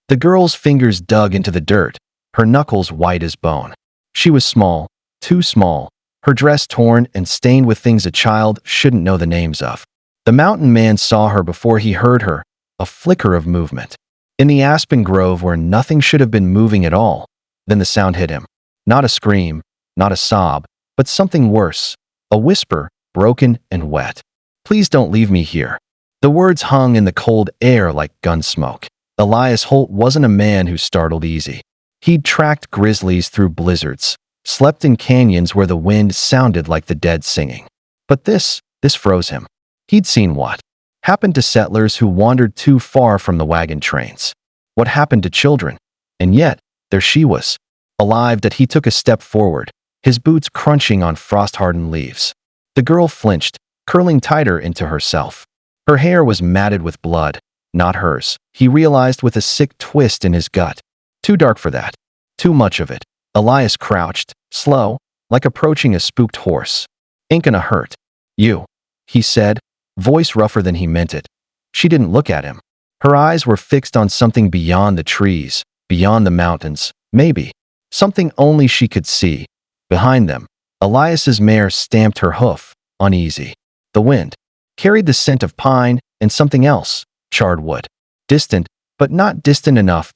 The girl's fingers dug into the dirt, her knuckles white as bone. She was small, too small, her dress torn and stained with things a child shouldn't know the names of. The mountain man saw her before he heard her, a flicker of movement. In the aspen grove where nothing should have been moving at all, then the sound hit him. Not a scream, not a sob, but something worse, a whisper, broken and wet. "Please don't leave me here." The words hung in the cold air like gun smoke. Elias Holt wasn't a man who startled easy. He'd tracked grizzlies through blizzards, slept in canyons where the wind sounded like the dead singing. But this froze him. He'd seen what happened to settlers who wandered too far from the wagon trains. What happened to children? And yet, there she was, alive. That he took a step forward, his boots crunching on frost-hardened leaves. The girl flinched, curling tighter into herself. Her hair was matted with blood, not hers, he realized with a sick twist in his gut. Too dark for that. Too much of it. Elias crouched, slow, like approaching a spooked horse. "Ain't gonna hurt. You," he said, voice rougher than he meant it. She didn't look at him. Her eyes were fixed on something beyond the trees, beyond the mountains, maybe. Something only she could see. Behind them, Elias's mare stamped her hoof, uneasy. The wind carried the scent of pine and something else, charred wood. Distant, but not distant enough.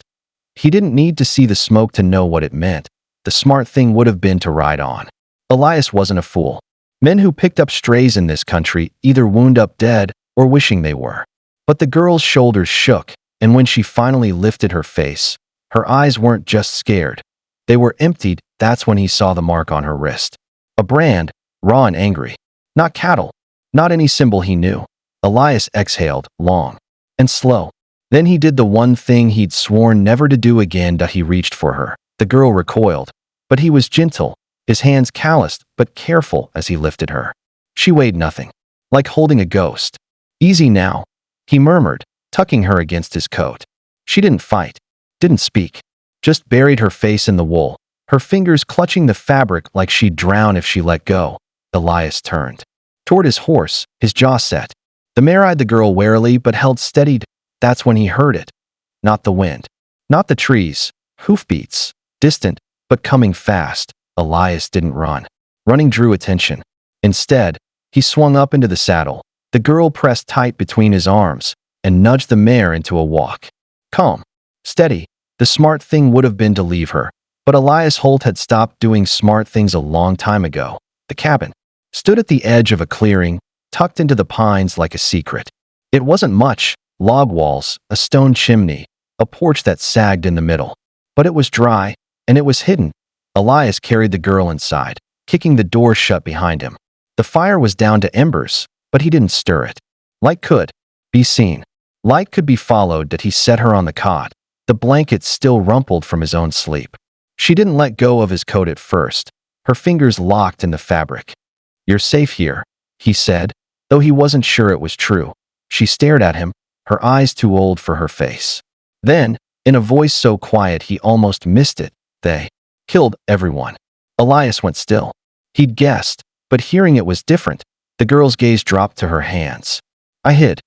He didn't need to see the smoke to know what it meant. The smart thing would have been to ride on. Elias wasn't a fool. Men who picked up strays in this country either wound up dead or wishing they were. But the girl's shoulders shook, and when she finally lifted her face, her eyes weren't just scared. They were emptied. That's when he saw the mark on her wrist. A brand, raw and angry. Not cattle. Not any symbol he knew. Elias exhaled, long and slow. Then he did the one thing he'd sworn never to do again. He reached for her. The girl recoiled, but he was gentle, his hands calloused but careful as he lifted her. She weighed nothing, like holding a ghost. "Easy now," he murmured, tucking her against his coat. She didn't fight, didn't speak, just buried her face in the wool, her fingers clutching the fabric like she'd drown if she let go. Elias turned toward his horse, his jaw set. The mare eyed the girl warily but held steadied. That's when he heard it. Not the wind, not the trees, hoofbeats, distant, but coming fast. Elias didn't run. Running drew attention. Instead, he swung up into the saddle. The girl pressed tight between his arms and nudged the mare into a walk. Calm, steady. The smart thing would have been to leave her, but Elias Holt had stopped doing smart things a long time ago. The cabin stood at the edge of a clearing, tucked into the pines like a secret. It wasn't much, log walls, a stone chimney, a porch that sagged in the middle. But it was dry, and it was hidden. Elias carried the girl inside, kicking the door shut behind him. The fire was down to embers, but he didn't stir it. Light could be seen. Light could be followed. That he set her on the cot, the blankets still rumpled from his own sleep. She didn't let go of his coat at first, her fingers locked in the fabric. "You're safe here," he said, though he wasn't sure it was true. She stared at him, her eyes too old for her face. Then, in a voice so quiet he almost missed it, "They killed everyone." Elias went still. He'd guessed, but hearing it was different. The girl's gaze dropped to her hands. "I hid."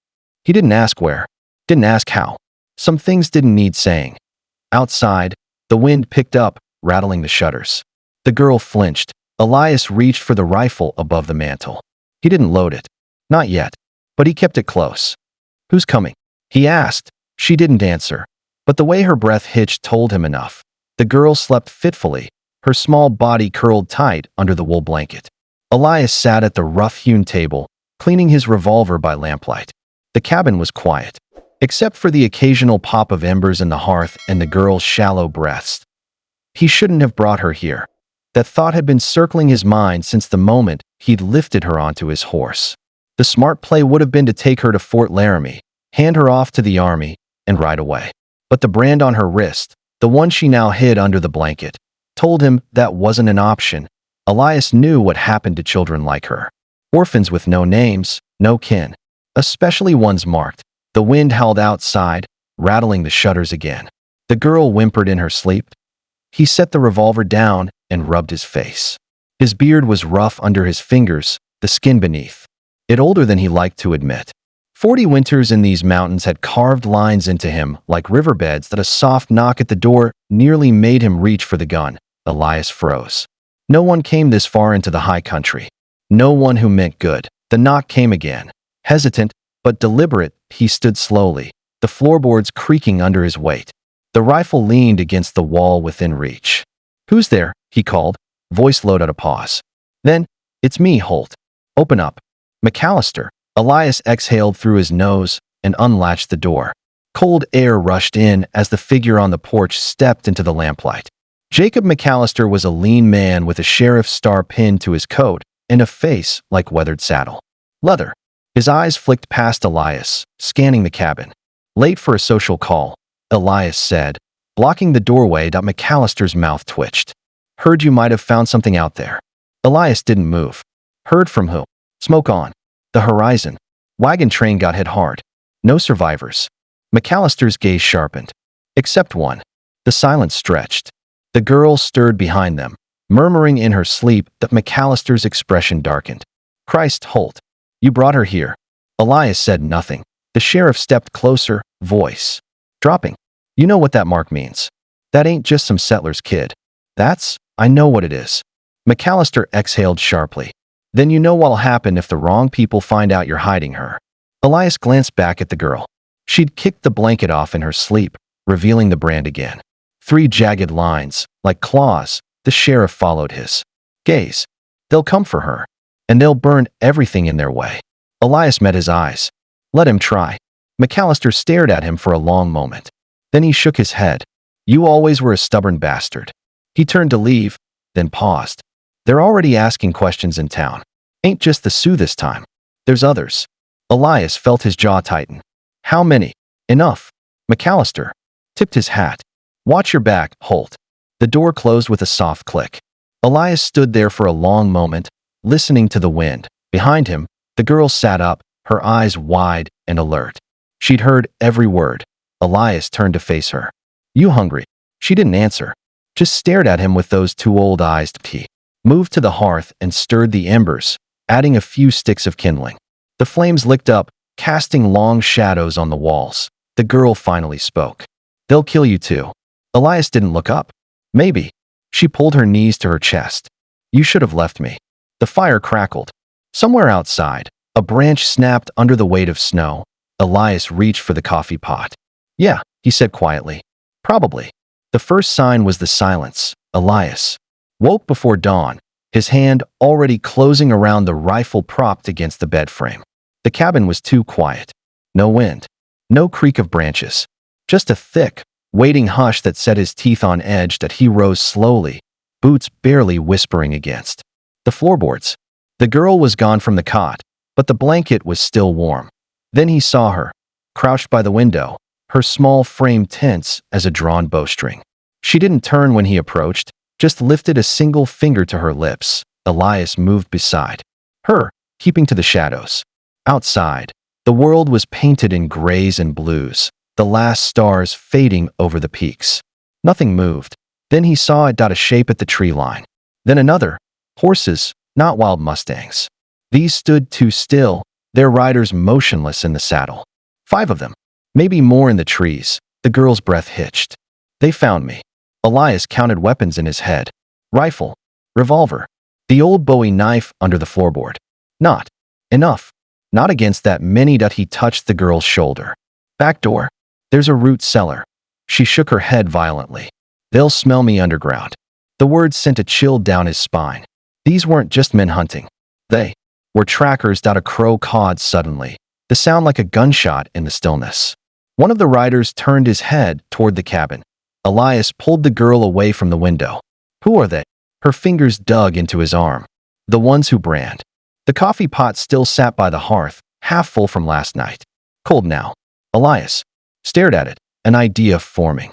He didn't ask where, didn't ask how. Some things didn't need saying. Outside, the wind picked up, rattling the shutters. The girl flinched. Elias reached for the rifle above the mantel. He didn't load it. Not yet. But he kept it close. "Who's coming?" he asked. She didn't answer, but the way her breath hitched told him enough. The girl slept fitfully, her small body curled tight under the wool blanket. Elias sat at the rough-hewn table, cleaning his revolver by lamplight. The cabin was quiet, except for the occasional pop of embers in the hearth and the girl's shallow breaths. He shouldn't have brought her here. That thought had been circling his mind since the moment he'd lifted her onto his horse. The smart play would have been to take her to Fort Laramie, hand her off to the army, and ride away. But the brand on her wrist, the one she now hid under the blanket, told him that wasn't an option. Elias knew what happened to children like her. Orphans with no names, no kin, especially ones marked. The wind howled outside, rattling the shutters again. The girl whimpered in her sleep. He set the revolver down and rubbed his face. His beard was rough under his fingers, the skin beneath it older than he liked to admit. 40 winters in these mountains had carved lines into him like riverbeds that a soft knock at the door nearly made him reach for the gun. Elias froze. No one came this far into the high country. No one who meant good. The knock came again. Hesitant, but deliberate, he stood slowly, the floorboards creaking under his weight. The rifle leaned against the wall within reach. "Who's there?" he called, voice low at a pause. Then, "It's me, Holt. Open up." "McAllister." Elias exhaled through his nose and unlatched the door. Cold air rushed in as the figure on the porch stepped into the lamplight. Jacob McAllister was a lean man with a sheriff's star pinned to his coat and a face like weathered saddle. Leather. His eyes flicked past Elias, scanning the cabin. "Late for a social call," Elias said, blocking the doorway. McAllister's mouth twitched. "Heard you might have found something out there." Elias didn't move. "Heard from who?" "Smoke on the horizon. Wagon train got hit hard. No survivors." McAllister's gaze sharpened. "Except one." The silence stretched. The girl stirred behind them, murmuring in her sleep. That McAllister's expression darkened. "Christ, Holt. You brought her here." Elias said nothing. The sheriff stepped closer, voice dropping. "You know what that mark means. That ain't just some settler's kid. I know what it is." McAllister exhaled sharply. "Then you know what'll happen if the wrong people find out you're hiding her." Elias glanced back at the girl. She'd kicked the blanket off in her sleep, revealing the brand again. 3 jagged lines, like claws. The sheriff followed his gaze. "They'll come for her, and they'll burn everything in their way." Elias met his eyes. "Let him try." McAllister stared at him for a long moment. Then he shook his head. "You always were a stubborn bastard." He turned to leave, then paused. "They're already asking questions in town. Ain't just the Sioux this time. There's others." Elias felt his jaw tighten. "How many?" "Enough." McAllister tipped his hat. "Watch your back, Holt." The door closed with a soft click. Elias stood there for a long moment, listening to the wind. Behind him, the girl sat up, her eyes wide and alert. She'd heard every word. Elias turned to face her. "You hungry?" She didn't answer, just stared at him with those 2 old eyes. He moved to the hearth and stirred the embers, adding a few sticks of kindling. The flames licked up, casting long shadows on the walls. The girl finally spoke. "They'll kill you too." Elias didn't look up. "Maybe." She pulled her knees to her chest. "You should have left me." The fire crackled. Somewhere outside, a branch snapped under the weight of snow. Elias reached for the coffee pot. "Yeah," he said quietly. "Probably." The first sign was the silence. Elias woke before dawn, his hand already closing around the rifle propped against the bed frame. The cabin was too quiet. No wind. No creak of branches. Just a thick, waiting hush that set his teeth on edge. That he rose slowly, boots barely whispering against the floorboards. The girl was gone from the cot, but the blanket was still warm. Then he saw her, crouched by the window, her small frame tense as a drawn bowstring. She didn't turn when he approached, just lifted a single finger to her lips. Elias moved beside her, keeping to the shadows. Outside, the world was painted in grays and blues, the last stars fading over the peaks. Nothing moved. Then he saw it. A shape at the tree line. Then another. Horses, not wild mustangs. These stood too still, their riders motionless in the saddle. 5 of them. Maybe more in the trees. The girl's breath hitched. "They found me." Elias counted weapons in his head. Rifle. Revolver. The old Bowie knife under the floorboard. Not enough. Not against that many. He touched the girl's shoulder. "Back door. There's a root cellar." She shook her head violently. "They'll smell me underground." The words sent a chill down his spine. These weren't just men hunting. They were trackers. A crow cawed suddenly, the sound like a gunshot in the stillness. One of the riders turned his head toward the cabin. Elias pulled the girl away from the window. "Who are they?" Her fingers dug into his arm. "The ones who brand." The coffee pot still sat by the hearth, half full from last night. Cold now. Elias stared at it, an idea forming.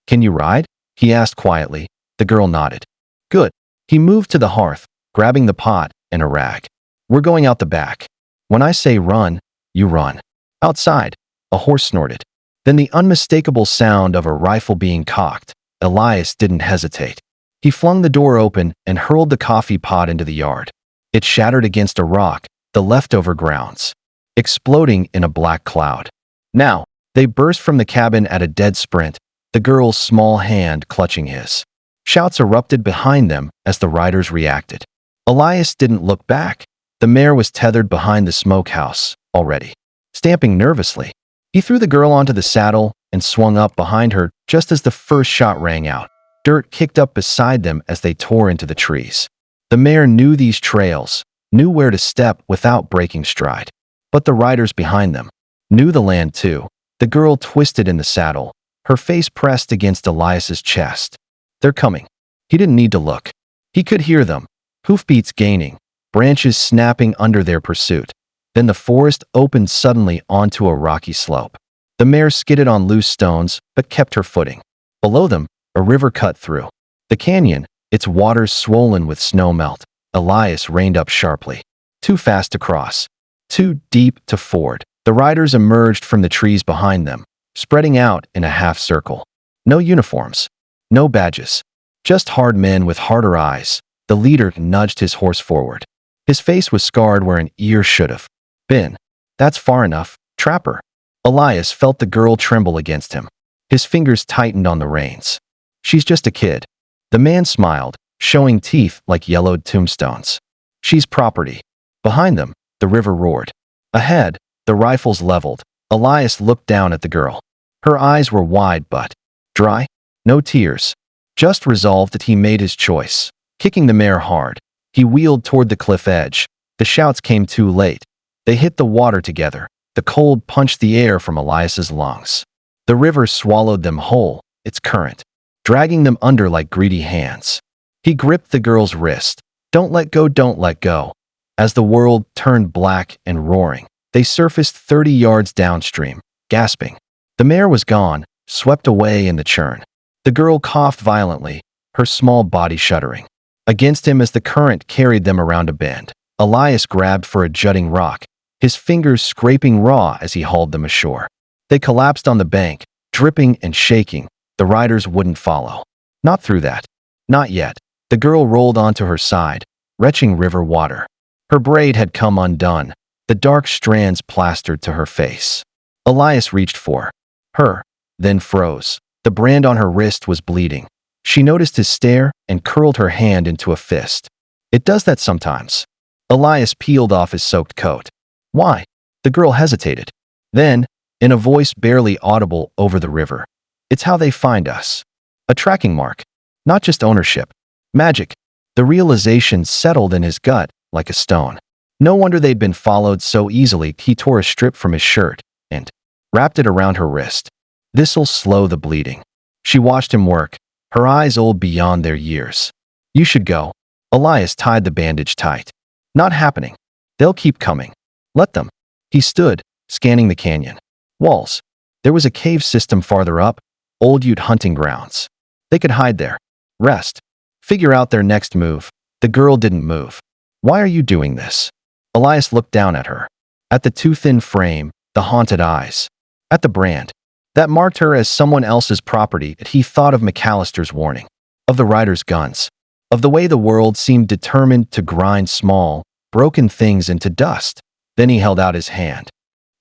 "Can you ride?" he asked quietly. The girl nodded. "Good." He moved to the hearth, grabbing the pot and a rag. "We're going out the back. When I say run, you run." Outside, a horse snorted. Then the unmistakable sound of a rifle being cocked. Elias didn't hesitate. He flung the door open and hurled the coffee pot into the yard. It shattered against a rock, the leftover grounds. exploding in a black cloud. Now, they burst from the cabin at a dead sprint, the girl's small hand clutching his. Shouts erupted behind them as the riders reacted. Elias didn't look back. The mare was tethered behind the smokehouse already, stamping nervously. He threw the girl onto the saddle and swung up behind her just as the first shot rang out. Dirt kicked up beside them as they tore into the trees. The mare knew these trails, knew where to step without breaking stride. But the riders behind them knew the land too. The girl twisted in the saddle, her face pressed against Elias's chest. They're coming. He didn't need to look. He could hear them, hoofbeats gaining, branches snapping under their pursuit. Then the forest opened suddenly onto a rocky slope. The mare skidded on loose stones, but kept her footing. Below them, a river cut through the canyon, its waters swollen with snow melt. Elias reined up sharply. Too fast to cross. Too deep to ford. The riders emerged from the trees behind them, spreading out in a half circle. No uniforms. No badges. Just hard men with harder eyes. The leader nudged his horse forward. His face was scarred where an ear should have been. That's far enough, trapper. Elias felt the girl tremble against him. His fingers tightened on the reins. She's just a kid. The man smiled, showing teeth like yellowed tombstones. She's property. Behind them, the river roared. Ahead, the rifles leveled. Elias looked down at the girl. Her eyes were wide but dry. No tears. Just resolve that he made his choice. Kicking the mare hard, he wheeled toward the cliff edge. The shouts came too late. They hit the water together. The cold punched the air from Elias's lungs. The river swallowed them whole, its current, dragging them under like greedy hands. He gripped the girl's wrist. Don't let go, don't let go. As the world turned black and roaring, they surfaced 30 yards downstream, gasping. The mare was gone, swept away in the churn. The girl coughed violently, her small body shuddering against him as the current carried them around a bend. Elias grabbed for a jutting rock, his fingers scraping raw as he hauled them ashore. They collapsed on the bank, dripping and shaking. The riders wouldn't follow. Not through that. Not yet. The girl rolled onto her side, retching river water. Her braid had come undone, the dark strands plastered to her face. Elias reached for her, then froze. The brand on her wrist was bleeding. She noticed his stare and curled her hand into a fist. It does that sometimes. Elias peeled off his soaked coat. Why? The girl hesitated. Then, in a voice barely audible over the river, it's how they find us. A tracking mark. Not just ownership. Magic. The realization settled in his gut like a stone. No wonder they'd been followed so easily. He tore a strip from his shirt and wrapped it around her wrist. This'll slow the bleeding. She watched him work, her eyes old beyond their years. You should go. Elias tied the bandage tight. Not happening. They'll keep coming. Let them. He stood, scanning the canyon. Walls. There was a cave system farther up, old Ute hunting grounds. They could hide there. Rest. Figure out their next move. The girl didn't move. Why are you doing this? Elias looked down at her. At the too thin frame, the haunted eyes. At the brand. That marked her as someone else's property. He thought of McAllister's warning. Of the riders' guns. Of the way the world seemed determined to grind small, broken things into dust. Then he held out his hand.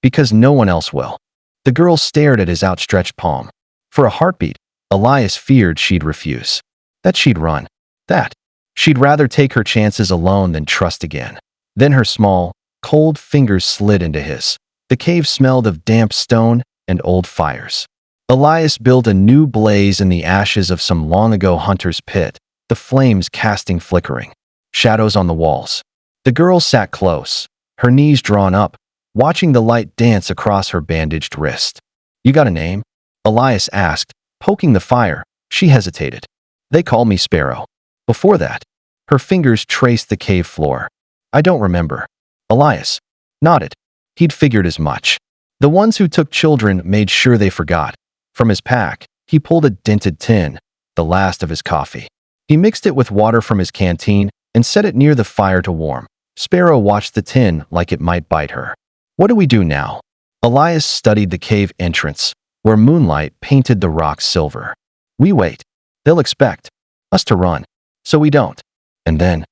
Because no one else will. The girl stared at his outstretched palm. For a heartbeat, Elias feared she'd refuse. That she'd run. That she'd rather take her chances alone than trust again. Then her small, cold fingers slid into his. The cave smelled of damp stone and old fires. Elias built a new blaze in the ashes of some long-ago hunter's pit, the flames casting flickering shadows on the walls. The girl sat close, her knees drawn up, watching the light dance across her bandaged wrist. You got a name? Elias asked, poking the fire. She hesitated. They call me Sparrow. Before that, her fingers traced the cave floor. I don't remember. Elias nodded. He'd figured as much. The ones who took children made sure they forgot. From his pack, he pulled a dented tin, the last of his coffee. He mixed it with water from his canteen and set it near the fire to warm. Sparrow watched the tin like it might bite her. What do we do now? Elias studied the cave entrance, where moonlight painted the rocks silver. We wait. They'll expect us to run, so we don't. And then,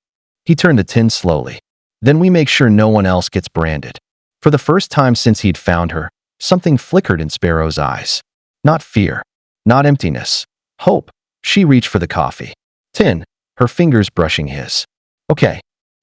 he turned the tin slowly. Then we make sure no one else gets branded. For the first time since he'd found her, something flickered in Sparrow's eyes. Not fear, not emptiness, hope. She reached for the coffee tin, her fingers brushing his. Okay.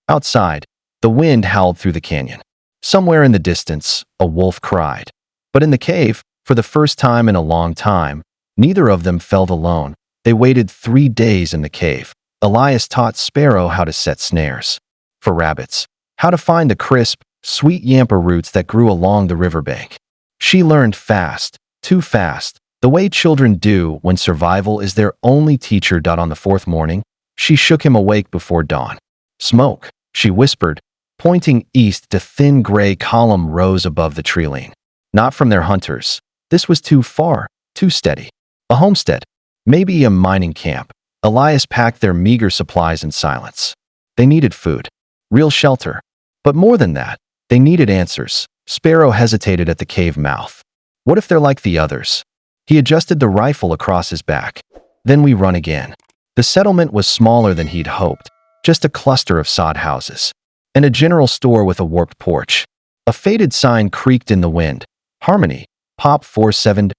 Outside, the wind howled through the canyon. Somewhere in the distance, a wolf cried. But in the cave, for the first time in a long time, neither of them felt alone. They waited 3 days in the cave. Elias taught Sparrow how to set snares for rabbits, how to find the crisp, sweet yampa roots that grew along the riverbank. She learned fast, too fast, the way children do when survival is their only teacher. On the 4th morning, she shook him awake before dawn. Smoke, she whispered, pointing east. The thin gray column rose above the tree line. Not from their hunters. This was too far, too steady. A homestead, maybe a mining camp. Elias packed their meager supplies in silence. They needed food, real shelter. But more than that, they needed answers. Sparrow hesitated at the cave mouth. What if they're like the others? He adjusted the rifle across his back. Then we run again. The settlement was smaller than he'd hoped, just a cluster of sod houses. And a general store with a warped porch. A faded sign creaked in the wind. Harmony, Pop 47NO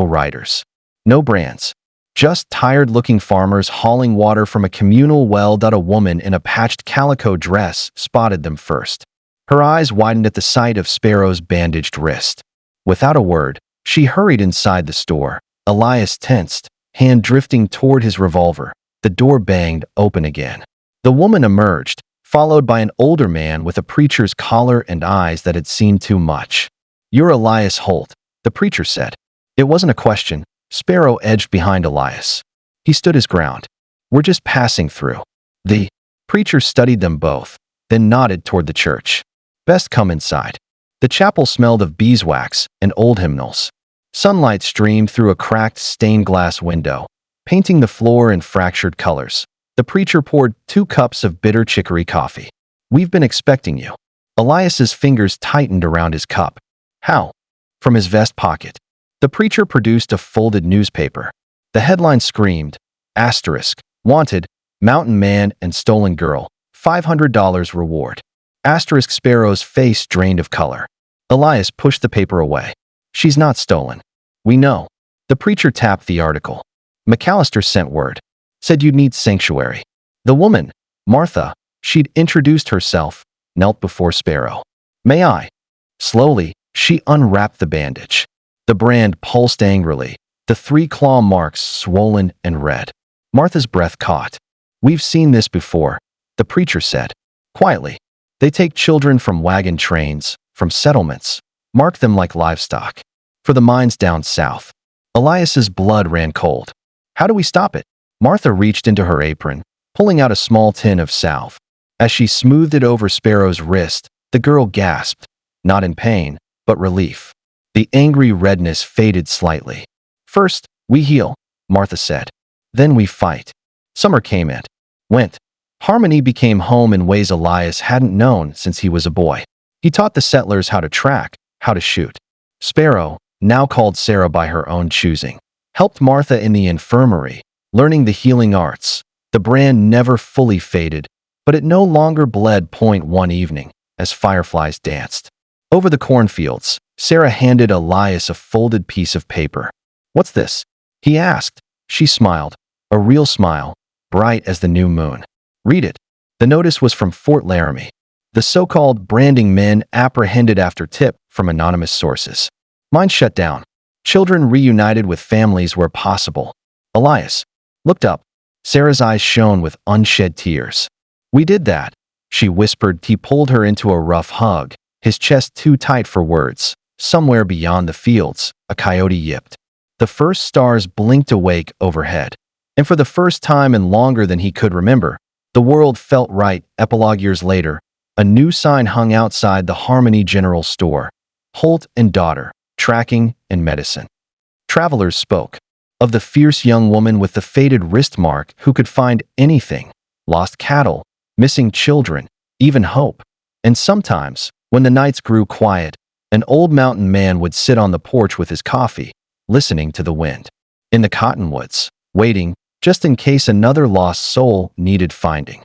Riders. No brands. Just tired-looking farmers hauling water from a communal well. A woman in a patched calico dress spotted them first. Her eyes widened at the sight of Sparrow's bandaged wrist. Without a word, she hurried inside the store. Elias tensed, hand drifting toward his revolver. The door banged open again. The woman emerged, followed by an older man with a preacher's collar and eyes that had seen too much. "You're Elias Holt," the preacher said. It wasn't a question. Sparrow edged behind Elias. He stood his ground. "We're just passing through." The preacher studied them both, then nodded toward the church. "Best come inside." The chapel smelled of beeswax and old hymnals. Sunlight streamed through a cracked stained glass window, painting the floor in fractured colors. The preacher poured 2 cups of bitter chicory coffee. "We've been expecting you." Elias's fingers tightened around his cup. "How?" From his vest pocket, the preacher produced a folded newspaper. The headline screamed, asterisk, "Wanted, Mountain Man and Stolen Girl, $500 reward." Asterisk. Sparrow's face drained of color. Elias pushed the paper away. "She's not stolen. We know." The preacher tapped the article. "McAllister sent word. Said you'd need sanctuary." The woman, Martha, she'd introduced herself, knelt before Sparrow. "May I?" Slowly, she unwrapped the bandage. The brand pulsed angrily, the 3 claw marks swollen and red. Martha's breath caught. "We've seen this before," the preacher said, quietly. "They take children from wagon trains, from settlements, mark them like livestock. For the mines down south." Elias's blood ran cold. "How do we stop it?" Martha reached into her apron, pulling out a small tin of salve. As she smoothed it over Sparrow's wrist, the girl gasped, not in pain, but relief. The angry redness faded slightly. "First, we heal," Martha said. "Then we fight." Summer came and went. Harmony became home in ways Elias hadn't known since he was a boy. He taught the settlers how to track, how to shoot. Sparrow, now called Sarah by her own choosing, helped Martha in the infirmary, learning the healing arts. The brand never fully faded, but it no longer bled. One evening, as fireflies danced over the cornfields, Sarah handed Elias a folded piece of paper. "What's this?" he asked. She smiled, a real smile, bright as the new moon. "Read it." The notice was from Fort Laramie. The so-called branding men apprehended after tip from anonymous sources. Mine shut down. Children reunited with families where possible. Elias looked up. Sarah's eyes shone with unshed tears. "We did that," she whispered. He pulled her into a rough hug, his chest too tight for words. Somewhere beyond the fields, a coyote yipped. The first stars blinked awake overhead. And for the first time and longer than he could remember, the world felt right. Epilogue. Years later, a new sign hung outside the Harmony General Store. Holt and Daughter, Tracking and Medicine. Travelers spoke of the fierce young woman with the faded wrist mark who could find anything, lost cattle, missing children, even hope. And sometimes, when the nights grew quiet, an old mountain man would sit on the porch with his coffee, listening to the wind. In the cottonwoods, waiting, just in case another lost soul needed finding.